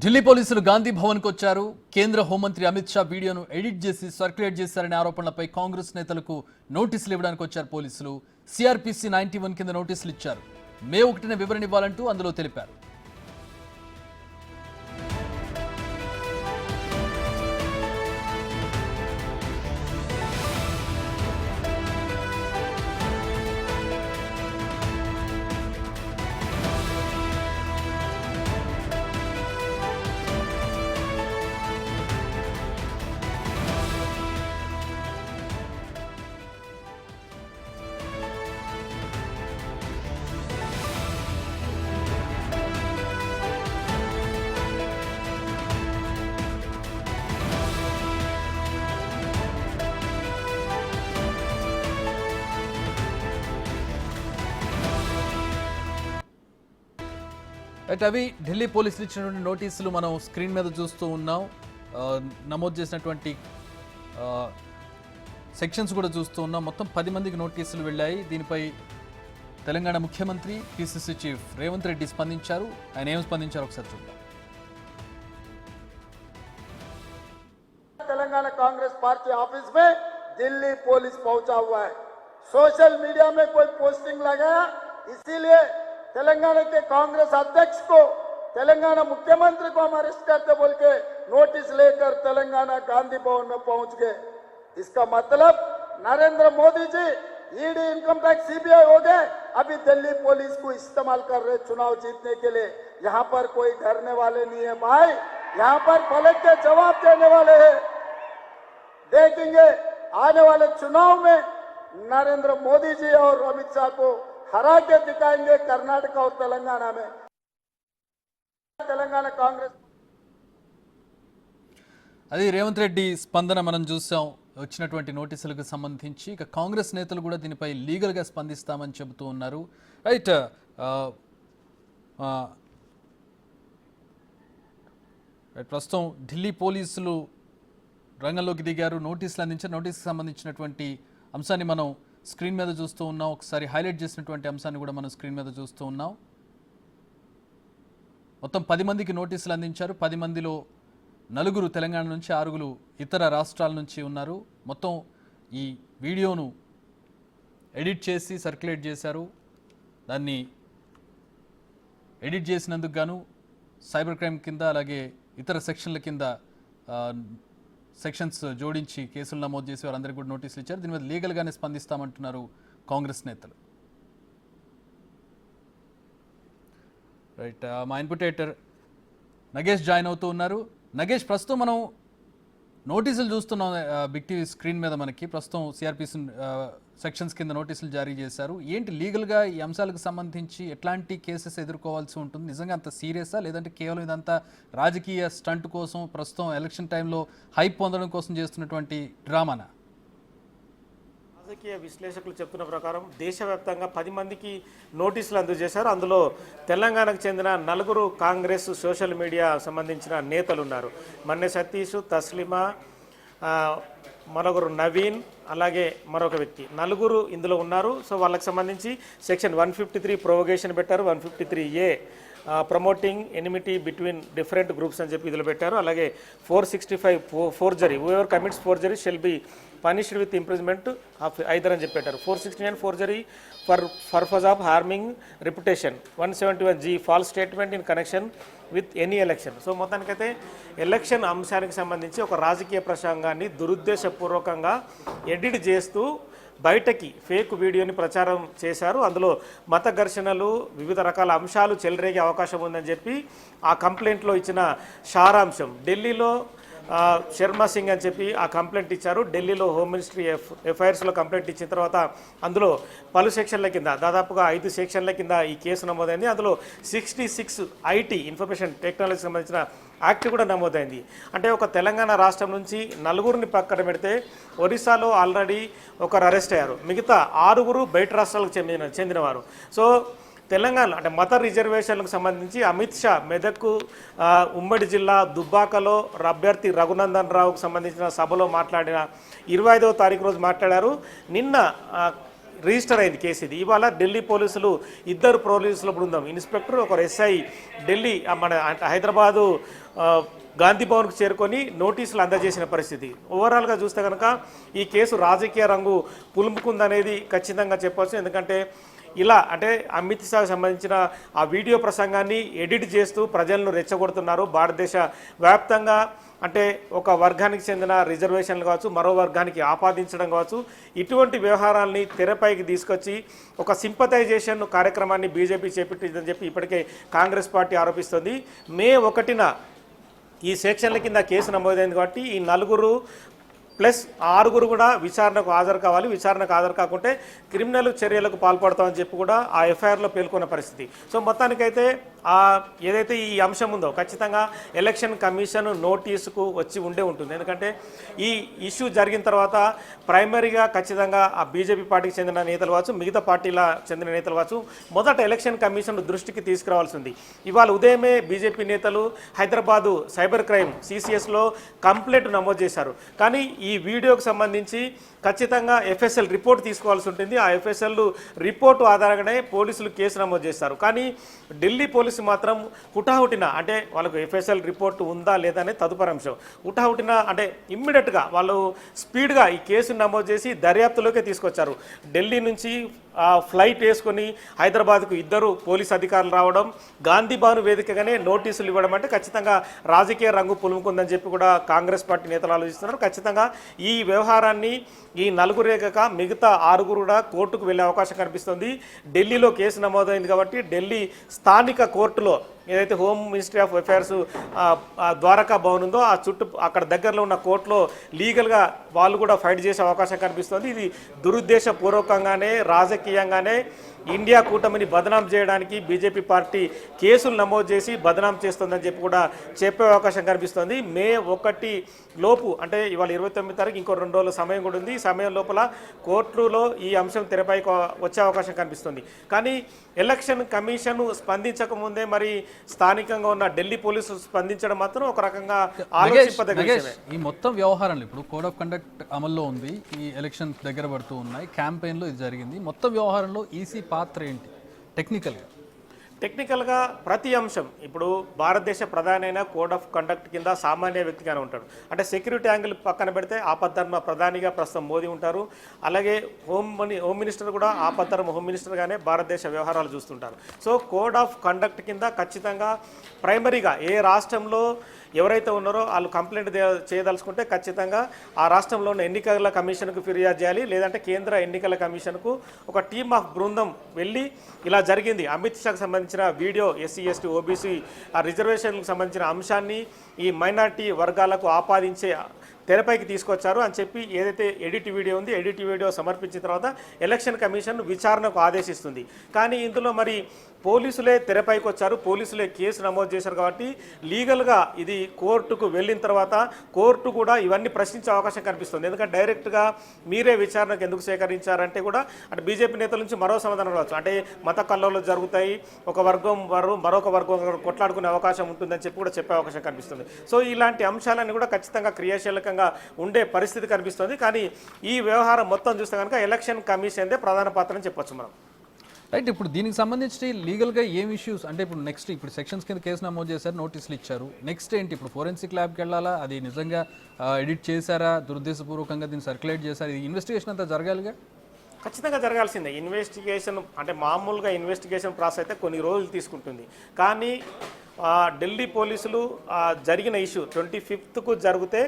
ఢిల్లీ పోలీసులు గాంధీ భవన్కు వచ్చారు. కేంద్ర హోంమంత్రి అమిత్ షా వీడియోను ఎడిట్ చేసి సర్క్యులేట్ చేశారనే ఆరోపణలపై కాంగ్రెస్ నేతలకు నోటీసులు ఇవ్వడానికి వచ్చారు పోలీసులు. సిఆర్పిసి 91 కింద నోటీసులు ఇచ్చారు. మే 1న వివరణ ఇవ్వాలంటూ అందులో తెలిపారు. అవి ఢిల్లీ పోలీసులు ఇచ్చినటువంటి నోటీసులు మనం స్క్రీన్ మీద చూస్తూ ఉన్నాం. నమోదు చేసినటువంటి సెక్షన్స్ కూడా చూస్తూ ఉన్నాం. మొత్తం 10 మందికి నోటీసులు వెళ్ళాయి. దీనిపై తెలంగాణ ముఖ్యమంత్రి పిసిసి చీఫ్ రేవంత్ రెడ్డి స్పందించారు. ఆయన ఏం స్పందించారు ఒకసారి చూద్దాం. तेलंगाना कांग्रेस पार्टी ऑफिस में दिल्ली पुलिस पहुंचा हुआ है. सोशल मीडिया में कोई पोस्टिंग लगाया, इसीलिए तेलंगाना के कांग्रेस अध्यक्ष को, तेलंगाना मुख्यमंत्री को हम अरेस्ट करते बोल के नोटिस लेकर तेलंगाना गांधी भवन में पहुंच गए. इसका मतलब Narendra Modi ji ED, income tax, CBI हो गए, अभी दिल्ली पुलिस को इस्तेमाल कर रहे चुनाव जीतने के लिए. यहाँ पर कोई डरने वाले नहीं है भाई, यहाँ पर पलट के जवाब देने वाले हैं. देखेंगे आने वाले चुनाव में नरेंद्र मोदी जी और अमित शाह को हरा के दिखाएंगे कर्नाटक और तेलंगाना में. तेलंगाना कांग्रेस అది రేవంత్ రెడ్డి స్పందన మనం చూసాం. వచ్చినటువంటి నోటీసులకు సంబంధించి ఇక కాంగ్రెస్ నేతలు కూడా దీనిపై లీగల్గా స్పందిస్తామని చెబుతూ ఉన్నారు. రైట్, ప్రస్తుతం ఢిల్లీ పోలీసులు రంగంలోకి దిగారు, నోటీసులు అందించారు. నోటీసుకు సంబంధించినటువంటి అంశాన్ని మనం స్క్రీన్ మీద చూస్తూ ఉన్నాం. ఒకసారి హైలైట్ చేసినటువంటి అంశాన్ని కూడా మనం స్క్రీన్ మీద చూస్తూ ఉన్నాం. మొత్తం 10 మందికి నోటీసులు అందించారు. 10 మందిలో 4 తెలంగాణ నుంచి, 6 ఇతర రాష్ట్రాల నుంచి ఉన్నారు. మొత్తం ఈ వీడియోను ఎడిట్ చేసి సర్క్యులేట్ చేశారు. దాన్ని ఎడిట్ చేసినందుకు గాను సైబర్ క్రైమ్ కింద, అలాగే ఇతర సెక్షన్ల కింద సెక్షన్స్ జోడించి కేసులు నమోదు చేసి వారందరికీ కూడా నోటీసులు ఇచ్చారు. దీని మీద లీగల్గానే స్పందిస్తామంటున్నారు కాంగ్రెస్ నేతలు. రైట్, మా ఇన్పుటేటర్ నగేష్ జాయిన్ అవుతూ ఉన్నారు. నగేష్, ప్రస్తుతం మనం నోటీసులు చూస్తున్నాం బిగ్ టీవీ స్క్రీన్ మీద. మనకి ప్రస్తుతం సిఆర్పిసి సెక్షన్స్ కింద నోటీసులు జారీ చేశారు. ఏంటి లీగల్గా ఈ అంశాలకు సంబంధించి ఎట్లాంటి కేసెస్ ఎదుర్కోవాల్సి ఉంటుంది? నిజంగా అంత సీరియసా, లేదంటే కేవలం ఇదంతా రాజకీయ స్టంట్ కోసం, ప్రస్తుతం ఎలక్షన్ టైంలో హైప్ పొందడం కోసం చేస్తున్నటువంటి డ్రామానా? రాజకీయ విశ్లేషకులు చెప్తున్న ప్రకారం దేశవ్యాప్తంగా 10 మందికి నోటీసులు అందజేశారు. అందులో తెలంగాణకు చెందిన 4 కాంగ్రెస్ సోషల్ మీడియా సంబంధించిన నేతలు ఉన్నారు. మన్నె సతీష్, తస్లిమా, మరొకరు నవీన్, అలాగే మరొక వ్యక్తి, 4 ఇందులో ఉన్నారు. సో వాళ్ళకి సంబంధించి సెక్షన్ 153 ప్రొవోగేషన్ పెట్టారు, 153A promoting enmity between different groups అని చెప్పి ఇందులో పెట్టారు. అలాగే 465 forgery, whoever commits forgery shall be punished with imprisonment of either అని చెప్పి పెట్టారు. 469 forgery for purpose of harming reputation, 171G false statement in connection with any election. So మొత్తానికైతే election అంశానికి సంబంధించి ఒక రాజకీయ ప్రసంగాన్ని దురుద్దేశపూర్వకంగా ఎడిట్ చేస్తూ బయటకి ఫేక్ వీడియోని ప్రచారం చేశారు. అందులో మత ఘర్షణలు, వివిధ రకాల అంశాలు చెలరేగే అవకాశం ఉందని చెప్పి ఆ కంప్లైంట్లో ఇచ్చిన సారాంశం. ఢిల్లీలో శర్మా సింగ్ అని చెప్పి ఆ కంప్లైంట్ ఇచ్చారు. ఢిల్లీలో హోమ్ మినిస్ట్రీ ఎఫ్ఐఆర్స్లో కంప్లైంట్ ఇచ్చిన తర్వాత అందులో పలు సెక్షన్ల కింద, దాదాపుగా 5 సెక్షన్ల కింద ఈ కేసు నమోదైంది. అందులో 66 ఐటీ, ఇన్ఫర్మేషన్ టెక్నాలజీకి సంబంధించిన యాక్ట్ కూడా నమోదైంది. అంటే ఒక తెలంగాణ రాష్ట్రం నుంచి 4 పక్కన పెడితే ఒరిస్సాలో ఆల్రెడీ ఒకరు అరెస్ట్ అయ్యారు, మిగతా 6 బయట రాష్ట్రాలకు చెందినవారు. సో తెలంగాణ అంటే మత రిజర్వేషన్లకు సంబంధించి అమిత్ షా మెదక్ ఉమ్మడి జిల్లా దుబ్బాకలో అభ్యర్థి రఘునందన్ రావుకు సంబంధించిన సభలో మాట్లాడిన 25వ తారీఖు రోజు మాట్లాడారు. నిన్న రిజిస్టర్ అయింది కేసు ఇది. ఇవాళ ఢిల్లీ పోలీసులు ఇద్దరు పోలీసుల బృందం, ఇన్స్పెక్టర్ ఒకరు ఎస్ఐ, ఢిల్లీ మన హైదరాబాదు గాంధీ భవన్కు చేరుకొని నోటీసులు అందజేసిన పరిస్థితి. ఓవరాల్గా చూస్తే కనుక ఈ కేసు రాజకీయ రంగు పులుముకుందనేది ఖచ్చితంగా చెప్పవచ్చు. ఎందుకంటే ఇలా అంటే అమిత్ షాకు సంబంధించిన ఆ వీడియో ప్రసంగాన్ని ఎడిట్ చేస్తూ ప్రజలను రెచ్చగొడుతున్నారు. భారతదేశ వ్యాప్తంగా అంటే ఒక వర్గానికి చెందిన రిజర్వేషన్లు కావచ్చు, మరో వర్గానికి ఆపాదించడం కావచ్చు, ఇటువంటి వ్యవహారాల్ని తెరపైకి తీసుకొచ్చి ఒక సింపథైజేషన్ కార్యక్రమాన్ని బీజేపీ చేపట్టిందని చెప్పి ఇప్పటికే కాంగ్రెస్ పార్టీ ఆరోపిస్తుంది. మే 1న ఈ సెక్షన్ల కింద కేసు నమోదైంది కాబట్టి ఈ 4 ప్లస్ 6 కూడా విచారణకు హాజరు కావాలి. విచారణకు హాజరు కాకుంటే క్రిమినల్ చర్యలకు పాల్పడతామని చెప్పి కూడా ఆ ఎఫ్ఐఆర్లో పేర్కొన్న పరిస్థితి. సో మొత్తానికైతే ఏదైతే ఈ అంశం ఉందో ఖచ్చితంగా ఎలక్షన్ కమిషన్ నోటీసుకు వచ్చి ఉంటుంది. ఎందుకంటే ఈ ఇష్యూ జరిగిన తర్వాత ప్రైమరీగా ఖచ్చితంగా ఆ బీజేపీ పార్టీకి చెందిన నేతలు కావచ్చు, మిగతా పార్టీల చెందిన నేతలు కావచ్చు, మొదట ఎలక్షన్ కమిషన్ దృష్టికి తీసుకురావాల్సి ఉంది. ఇవాళ ఉదయమే బీజేపీ నేతలు హైదరాబాదు సైబర్ క్రైమ్ సిసిఎస్లో కంప్లైంట్ నమోదు చేశారు. కానీ ఈ వీడియోకి సంబంధించి ఖచ్చితంగా ఎఫ్ఎస్ఎల్ రిపోర్ట్ తీసుకోవాల్సి ఉంటుంది. ఆ ఎఫ్ఎస్ఎల్ రిపోర్టు ఆధారంగానే పోలీసులు కేసు నమోదు చేస్తారు. కానీ ఢిల్లీ పోలీసు మాత్రం హుటాహుటిన అంటే వాళ్ళకు ఎఫ్ఎస్ఎల్ రిపోర్టు ఉందా లేదా అనేది తదుపరి అంశం. హుటాహుటిన అంటే ఇమ్మీడియట్గా వాళ్ళు స్పీడ్గా ఈ కేసును నమోదు చేసి దర్యాప్తులోకే తీసుకొచ్చారు. ఢిల్లీ నుంచి ఫ్లైట్ వేసుకొని హైదరాబాద్కు 2 పోలీస్ అధికారులు రావడం, గాంధీ భవన్ వేదికగానే నోటీసులు ఇవ్వడం అంటే ఖచ్చితంగా రాజకీయ రంగు పులుముకుందని చెప్పి కూడా కాంగ్రెస్ పార్టీ నేతలు ఆలోచిస్తున్నారు. ఖచ్చితంగా ఈ వ్యవహారాన్ని ఈ 4 కాక మిగతా 6 కూడా కోర్టుకు వెళ్ళే అవకాశం కనిపిస్తుంది. ఢిల్లీలో కేసు నమోదైంది కాబట్టి ఢిల్లీ స్థానిక కోర్టులో ఏదైతే home ministry of affairs Dwarka Bhavan ఉందో ఆ అక్కడ దగ్గరలో ఉన్న కోర్టులో లీగల్గా వాళ్ళు కూడా ఫైట్ చేసే అవకాశం కనిపిస్తుంది. ఇది దురుద్దేశపూర్వకంగానే రాజకీయంగానే ఇండియా కూటమిని బదనాం చేయడానికి బీజేపీ పార్టీ కేసులు నమోదు చేసి బదనాం చేస్తుందని చెప్పి కూడా చెప్పే అవకాశం కనిపిస్తుంది. మే 1 లోపు అంటే ఇవాళ 29 తారీఖు ఇంకో 2 రోజుల సమయం కూడా ఉంది. ఈ సమయం లోపల కోర్టులో ఈ అంశం తెరపైకి వచ్చే అవకాశం కనిపిస్తుంది. కానీ ఎలక్షన్ కమిషన్ స్పందించకముందే మరి స్థానికంగా ఉన్న ఢిల్లీ పోలీసులు స్పందించడం మాత్రం ఒక రకంగా ఆలోచింపదగిన విషయమే. ఈ మొత్తం వ్యవహారంలో ఇప్పుడు కోడ్ ఆఫ్ కండక్ట్ అమల్లో ఉంది, ఈ ఎలక్షన్ దగ్గర పడుతూ ఉన్నాయి, క్యాంపెయిన్లో ఇది జరిగింది. మొత్తం వ్యవహారంలో ఈసీ పాత్ర ఏంటి టెక్నికల్గా ప్రతి అంశం ఇప్పుడు భారతదేశ ప్రధాని అయిన కోడ్ ఆఫ్ కండక్ట్ కింద సామాన్య వ్యక్తిగానే ఉంటాడు. అంటే సెక్యూరిటీ యాంగిల్ పక్కన పెడితే ఆపద్ధర్మ ప్రధానిగా ప్రస్తుతం మోదీ ఉంటారు. అలాగే హోమ్ మినిస్టర్ కూడా ఆపద్ధర్మ హోమ్ మినిస్టర్గానే భారతదేశ వ్యవహారాలు చూస్తుంటారు. సో కోడ్ ఆఫ్ కండక్ట్ కింద ఖచ్చితంగా ప్రైమరీగా ఏ రాష్ట్రంలో ఎవరైతే ఉన్నారో వాళ్ళు కంప్లైంట్ చేయదలుచుకుంటే ఖచ్చితంగా ఆ రాష్ట్రంలో ఉన్న ఎన్నికల కమిషన్కు ఫిర్యాదు చేయాలి. లేదంటే కేంద్ర ఎన్నికల కమిషన్కు ఒక టీమ్ ఆఫ్ బృందం వెళ్ళి ఇలా జరిగింది, అమిత్ షాకు సంబంధించిన వీడియో, ఎస్సీ ఎస్టీ ఓబీసీ ఆ రిజర్వేషన్లకు సంబంధించిన అంశాన్ని ఈ మైనార్టీ వర్గాలకు ఆపాదించే తెరపైకి తీసుకొచ్చారు అని చెప్పి ఏదైతే ఎడిట్ వీడియో ఉంది, ఎడిట్ వీడియో సమర్పించిన తర్వాత ఎలక్షన్ కమిషన్ విచారణకు ఆదేశిస్తుంది. కానీ ఇందులో మరి పోలీసులే తెరపైకి వచ్చారు, పోలీసులే కేసు నమోదు చేశారు. కాబట్టి లీగల్గా ఇది కోర్టుకు వెళ్ళిన తర్వాత కోర్టు కూడా ఇవన్నీ ప్రశ్నించే అవకాశం కనిపిస్తుంది. ఎందుకంటే డైరెక్ట్గా మీరే విచారణకు ఎందుకు సేకరించారంటే కూడా అంటే బీజేపీ నేతల నుంచి మరో సమాధానం రావచ్చు. అంటే మత కల్లోలు జరుగుతాయి, ఒక వర్గం మరొక వర్గం కొట్లాడుకునే అవకాశం ఉంటుందని చెప్పి కూడా చెప్పే అవకాశం కనిపిస్తుంది. సో ఇలాంటి అంశాలన్నీ కూడా ఖచ్చితంగా క్రియాశీలకంగా ఉండే పరిస్థితి కనిపిస్తుంది. కానీ ఈ వ్యవహారం మొత్తం చూస్తే కనుక ఎలక్షన్ కమిషన్దే ప్రధాన పాత్ర అని చెప్పొచ్చు మనం. రైట్. ఇప్పుడు దీనికి సంబంధించి లీగల్గా ఏం ఇష్యూస్ అంటే ఇప్పుడు నెక్స్ట్ ఇప్పుడు సెక్షన్స్ కింద కేసు నమోదు చేశారు, నోటీసులు ఇచ్చారు, నెక్స్ట్ ఏంటి? ఇప్పుడు ఫోరెన్సిక్ ల్యాబ్కి వెళ్ళాలా? అది నిజంగా ఎడిట్ చేశారా, దురుద్దేశపూర్వకంగా దీన్ని సర్క్యులేట్ చేశారు? ఈ ఇన్వెస్టిగేషన్ అంతా జరగాలిగా? ఖచ్చితంగా జరగాల్సిందే. ఇన్వెస్టిగేషన్ అంటే మామూలుగా ఇన్వెస్టిగేషన్ ప్రాసెస్ అయితే కొన్ని రోజులు తీసుకుంటుంది. కానీ ఢిల్లీ పోలీసులు జరిగిన ఇష్యూ 25కు జరిగితే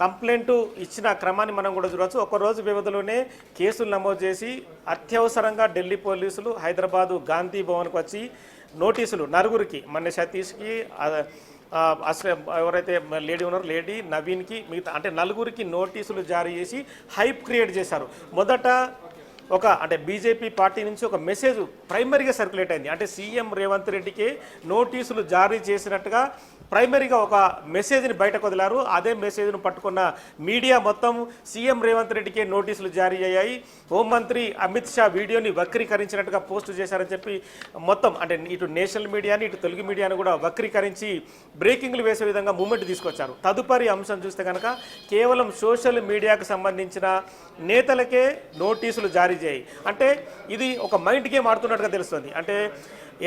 కంప్లైంట్ ఇచ్చిన క్రమాన్ని మనం కూడా చూడవచ్చు. ఒకరోజు వ్యవధిలోనే కేసులు నమోదు చేసి అత్యవసరంగా ఢిల్లీ పోలీసులు హైదరాబాదు గాంధీ భవన్కు వచ్చి నోటీసులు 4కి, మన్య సతీష్కి, ఎవరైతే లేడీ ఉన్నారో లేడీ, నవీన్కి, మిగతా అంటే 4కి నోటీసులు జారీ చేసి హైప్ క్రియేట్ చేశారు. మొదట అంటే బీజేపీ పార్టీ నుంచి ఒక మెసేజ్ ప్రైమరీగా సర్క్యులేట్ అయింది. అంటే సీఎం రేవంత్ రెడ్డికి నోటీసులు జారీ చేసినట్టుగా ప్రైమరీగా ఒక మెసేజ్ని బయటకు వదిలారు. అదే మెసేజ్ను పట్టుకున్న మీడియా మొత్తం సీఎం రేవంత్ రెడ్డికే నోటీసులు జారీ అయ్యాయి. హోంమంత్రి అమిత్ షా వీడియోని వక్రీకరించినట్టుగా పోస్టు చేశారని చెప్పి మొత్తం అంటే ఇటు నేషనల్ మీడియాని ఇటు తెలుగు మీడియాని కూడా వక్రీకరించి బ్రేకింగ్లు వేసే విధంగా మూమెంట్ తీసుకొచ్చారు. తదుపరి అంశం చూస్తే కనుక కేవలం సోషల్ మీడియాకు సంబంధించిన నేతలకే నోటీసులు జారీ చేయి అంటే ఇది ఒక మైండ్ గేమ్ ఆడుతున్నట్టుగా తెలుస్తుంది. అంటే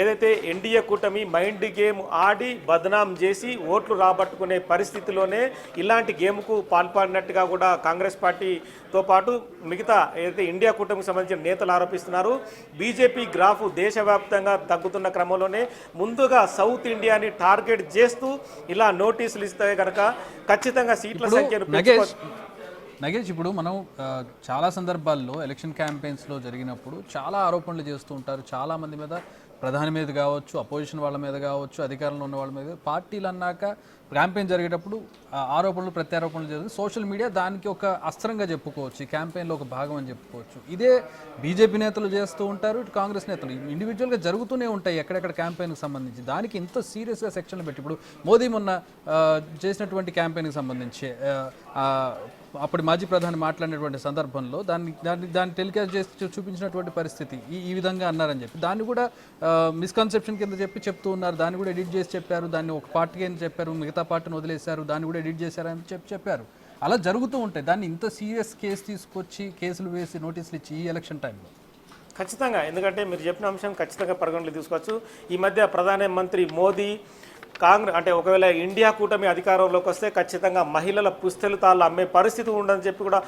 ఏదైతే ఎన్డీఏ కూటమి మైండ్ గేమ్ ఆడి బదనాం చేసి ఓట్లు రాబట్టుకునే పరిస్థితిలోనే ఇలాంటి గేమ్కు పాల్పడినట్టుగా కూడా కాంగ్రెస్ పార్టీతో పాటు మిగతా ఏదైతే ఇండియా కూటమికి సంబంధించిన నేతలు ఆరోపిస్తున్నారు. బీజేపీ గ్రాఫ్ దేశవ్యాప్తంగా తగ్గుతున్న క్రమంలోనే ముందుగా సౌత్ ఇండియాని టార్గెట్ చేస్తూ ఇలా నోటీసులు ఇస్తే కనుక ఖచ్చితంగా సీట్ల సంఖ్యను నగేష్, ఇప్పుడు మనం చాలా సందర్భాల్లో ఎలక్షన్ క్యాంపెయిన్స్లో జరిగినప్పుడు చాలా ఆరోపణలు చేస్తూ ఉంటారు. చాలామంది మీద, ప్రధాని మీద కావచ్చు, అపోజిషన్ వాళ్ళ మీద కావచ్చు, అధికారంలో ఉన్న వాళ్ళ మీద, పార్టీలు అన్నాక క్యాంపెయిన్ జరిగేటప్పుడు ఆరోపణలు ప్రత్యారోపణలు జరుగుతుంది. సోషల్ మీడియా దానికి ఒక అస్త్రంగా చెప్పుకోవచ్చు, ఈ క్యాంపెయిన్లో ఒక భాగం అని చెప్పుకోవచ్చు. ఇదే బీజేపీ నేతలు చేస్తూ ఉంటారు, ఇటు కాంగ్రెస్ నేతలు ఇండివిజువల్గా జరుగుతూనే ఉంటాయి ఎక్కడెక్కడ క్యాంపెయిన్కి సంబంధించి. దానికి ఇంత సీరియస్గా సెక్షన్లు పెట్టి ఇప్పుడు మోదీ మొన్న చేసినటువంటి క్యాంపెయిన్కి సంబంధించి అప్పుడు మాజీ ప్రధాని మాట్లాడినటువంటి సందర్భంలో దాన్ని టెలికాస్ట్ చేసి చూపించినటువంటి పరిస్థితి ఈ విధంగా అన్నారని చెప్పి దాన్ని కూడా మిస్కన్సెప్షన్ కింద చెప్తూ ఉన్నారు. దాన్ని కూడా ఎడిట్ చేసి చెప్పారు, దాన్ని ఒక పార్టీకి అని చెప్పారు, మిగతా పార్టీని వదిలేశారు, దాన్ని కూడా ఎడిట్ చేశారని చెప్పారు. అలా జరుగుతూ ఉంటాయి. దాన్ని ఇంత సీరియస్ కేసు తీసుకొచ్చి కేసులు వేసి నోటీసులు ఇచ్చి ఈ ఎలక్షన్ టైంలో ఖచ్చితంగా, ఎందుకంటే మీరు చెప్పిన అంశం ఖచ్చితంగా పరిగణలోకి తీసుకోవచ్చు. ఈ మధ్య ప్రధానమంత్రి మోదీ కాంగ్రెస్ అంటే ఒకవేళ ఇండియా కూటమి అధికారంలోకి వస్తే ఖచ్చితంగా మహిళల పుస్తెలు తాళ్ళు అమ్మే పరిస్థితి ఉండదని చెప్పి కూడా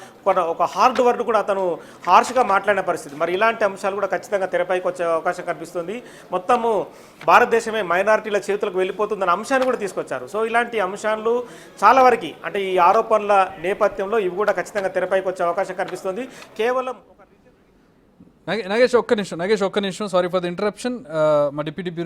ఒక హార్డ్ వర్డ్ కూడా అతను హార్ష్గా మాట్లాడిన పరిస్థితి. మరి ఇలాంటి అంశాలు కూడా ఖచ్చితంగా తెరపైకి వచ్చే అవకాశం కనిపిస్తుంది. మొత్తము భారతదేశమే మైనారిటీల చేతులకు వెళ్ళిపోతుందన్న అంశాన్ని కూడా తీసుకొచ్చారు. సో ఇలాంటి అంశాలు చాలా వరకు అంటే ఈ ఆరోపణల నేపథ్యంలో ఇవి కూడా ఖచ్చితంగా తెరపైకి వచ్చే అవకాశం కనిపిస్తుంది. కేవలం నగేష్ ఒక్క నిమిషం, సారీ ఫర్ ద ఇంటరప్షన్. మా డిప్యూటీ